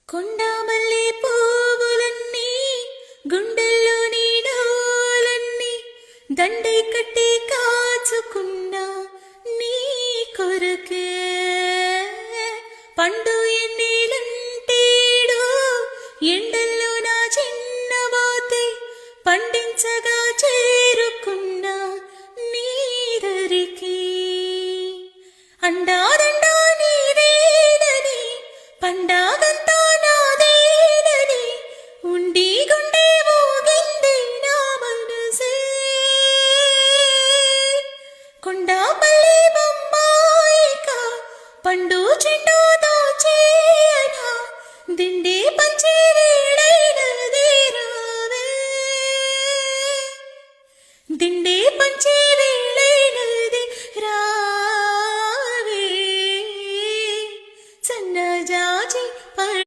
కొండామల్లి పువ్వులన్నీ గుండెల్లో నీడోలన్నీ దండై కట్టి కాచుకున్నా నీ కొరకే పండు ఎన్నీలంటేడు ఎండల్లో నా చిన్నబోతే పండించగా చేరుకున్నా నీ దరికి అండాదండా నీదేనని పండాగంతా నాదేనని ఉండి గుండె ఊగింది నా మనసే కొండాపల్లి బొమ్మాయిక పండు చెండు దోచేయనా దిండే